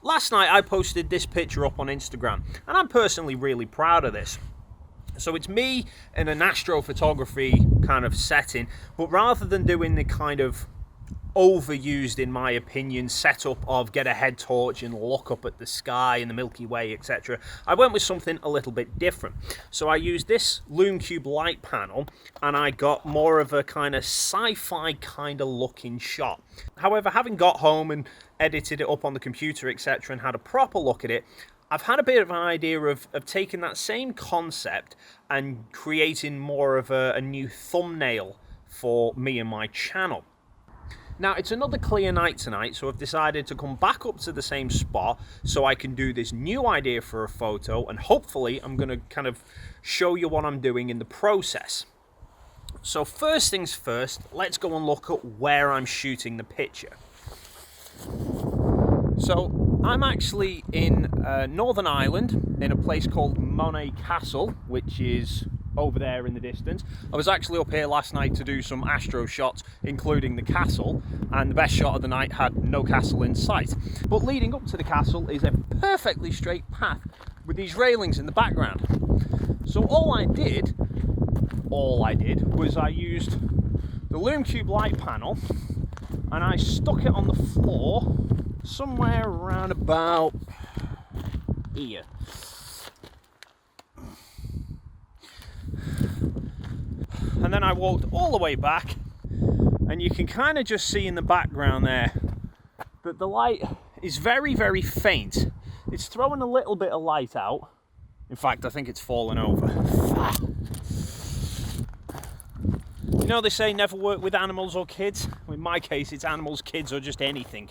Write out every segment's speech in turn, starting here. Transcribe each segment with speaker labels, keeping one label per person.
Speaker 1: Last night I posted this picture up on Instagram, and I'm personally really proud of this. So it's me in an astrophotography kind of setting, but rather than doing the kind of overused, in my opinion, setup of get a head torch and look up at the sky and the Milky Way, etc., I went with something a little bit different. So I used this Lume Cube light panel, and I got more of a kind of sci-fi kind of looking shot. However, having got home and edited it up on the computer, etc., and had a proper look at it, I've had a bit of an idea of taking that same concept and creating more of a new thumbnail for me and my channel. Now, it's another clear night tonight, so I've decided to come back up to the same spot so I can do this new idea for a photo, and hopefully I'm going to kind of show you what I'm doing in the process. So first things first, let's go and look at where I'm shooting the picture. So I'm actually in Northern Ireland, in a place called Monea Castle, which is over there in the distance. I was actually up here last night to do some astro shots, including the castle, and the best shot of the night had no castle in sight. But leading up to the castle is a perfectly straight path with these railings in the background. So all I did was I used the Lume Cube light panel and I stuck it on the floor somewhere around about here. And then I walked all the way back, and you can kind of just see in the background there that the light is very, very faint. It's throwing a little bit of light out. In fact, I think it's fallen over. You know, they say never work with animals or kids. Well, in my case, it's animals, kids, or just anything.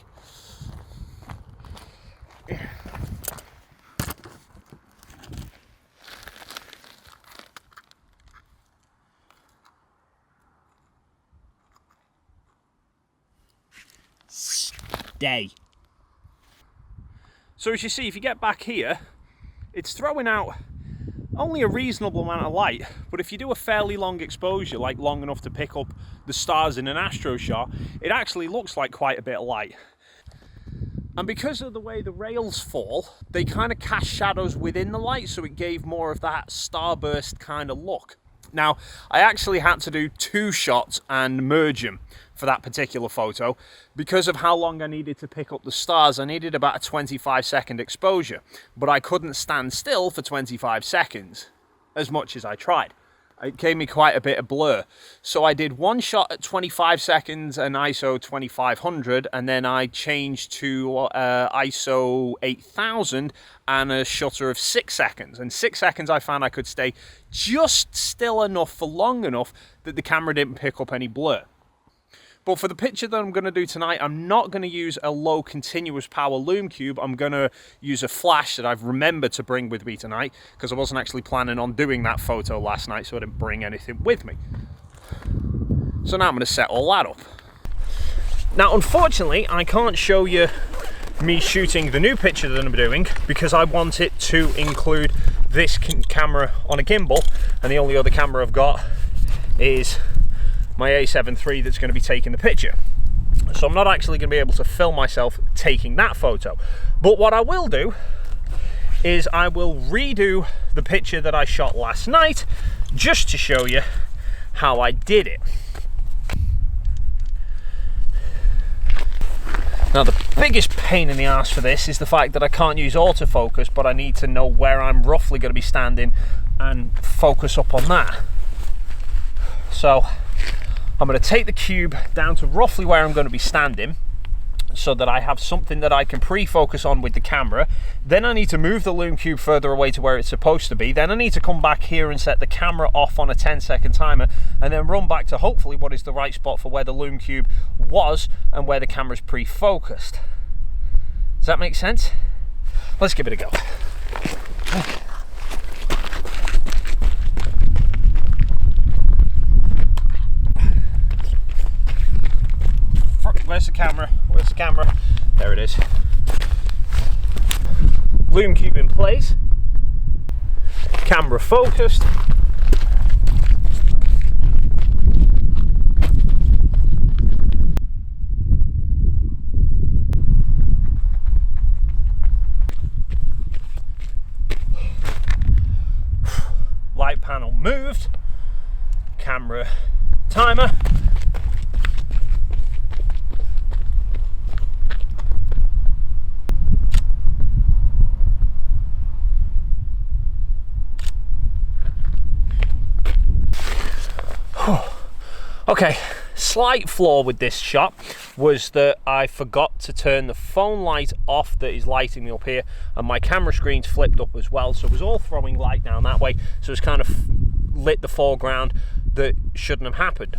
Speaker 1: Day. So as you see, if you get back here, it's throwing out only a reasonable amount of light, but if you do a fairly long exposure, like long enough to pick up the stars in an astro shot, it actually looks like quite a bit of light. And because of the way the rails fall, they kind of cast shadows within the light, so it gave more of that starburst kind of look. Now, I actually had to do 2 shots and merge them for that particular photo. Because of how long I needed to pick up the stars, I needed about a 25-second exposure, but I couldn't stand still for 25 seconds, as much as I tried. It gave me quite a bit of blur. So I did 1 shot at 25 seconds and ISO 2500, and then I changed to ISO 8000 and a shutter of 6 seconds. And 6 seconds I found I could stay just still enough for long enough that the camera didn't pick up any blur. But for the picture that I'm going to do tonight, I'm not going to use a low continuous power Lume Cube. I'm going to use a flash that I've remembered to bring with me tonight, because I wasn't actually planning on doing that photo last night, so I didn't bring anything with me. So now I'm going to set all that up. Now, unfortunately, I can't show you me shooting the new picture that I'm doing, because I want it to include this camera on a gimbal, and the only other camera I've got is my A7 III that's going to be taking the picture. So I'm not actually going to be able to film myself taking that photo. But what I will do is I will redo the picture that I shot last night, just to show you how I did it. Now, the biggest pain in the ass for this is the fact that I can't use autofocus, but I need to know where I'm roughly going to be standing and focus up on that. So I'm going to take the cube down to roughly where I'm going to be standing, so that I have something that I can pre-focus on with the camera. Then I need to move the Lume Cube further away to where it's supposed to be. Then I need to come back here and set the camera off on a 10-second timer, and then run back to hopefully what is the right spot for where the Lume Cube was and where the camera's pre-focused. Does that make sense? Let's give it a go. Where's the camera? Where's the camera? There it is. Lume Cube in place. Camera focused. right panel moved. Camera timer. Okay, slight flaw with this shot was that I forgot to turn the phone light off that is lighting me up here, and my camera screen's flipped up as well, so it was all throwing light down that way, so it's kind of lit the foreground that shouldn't have happened.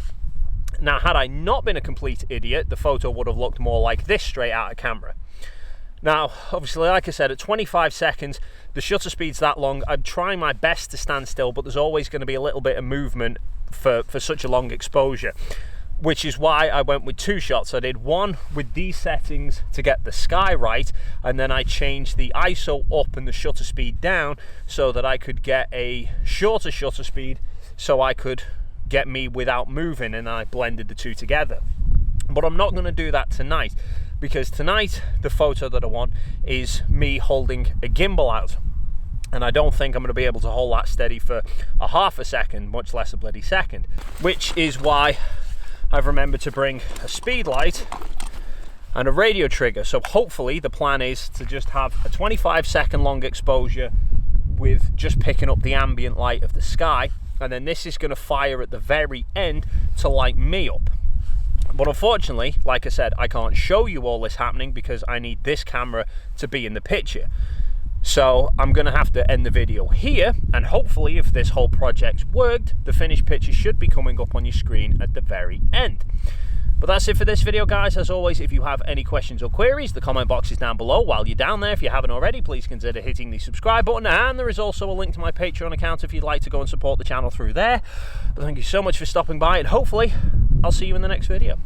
Speaker 1: Now, had I not been a complete idiot, the photo would have looked more like this straight out of camera. Now, obviously, like I said, at 25 seconds, the shutter speed's that long. I'm trying my best to stand still, but there's always going to be a little bit of movement for such a long exposure, which is why I went with two shots. I did one with these settings to get the sky right, and then I changed the ISO up and the shutter speed down so that I could get a shorter shutter speed so I could get me without moving, and I blended the two together. But I'm not going to do that tonight, because tonight the photo that I want is me holding a gimbal out, and I don't think I'm going to be able to hold that steady for a half a second, much less a bloody second, which is why I've remembered to bring a speed light and a radio trigger. So hopefully the plan is to just have a 25-second long exposure with just picking up the ambient light of the sky, and then this is going to fire at the very end to light me up. But unfortunately, like I said, I can't show you all this happening because I need this camera to be in the picture. So I'm going to have to end the video here, and hopefully if this whole project's worked, the finished picture should be coming up on your screen at the very end. But that's it for this video, guys. As always, if you have any questions or queries, the comment box is down below. While you're down there, if you haven't already, please consider hitting the subscribe button, and there is also a link to my Patreon account if you'd like to go and support the channel through there. But thank you so much for stopping by, and hopefully I'll see you in the next video.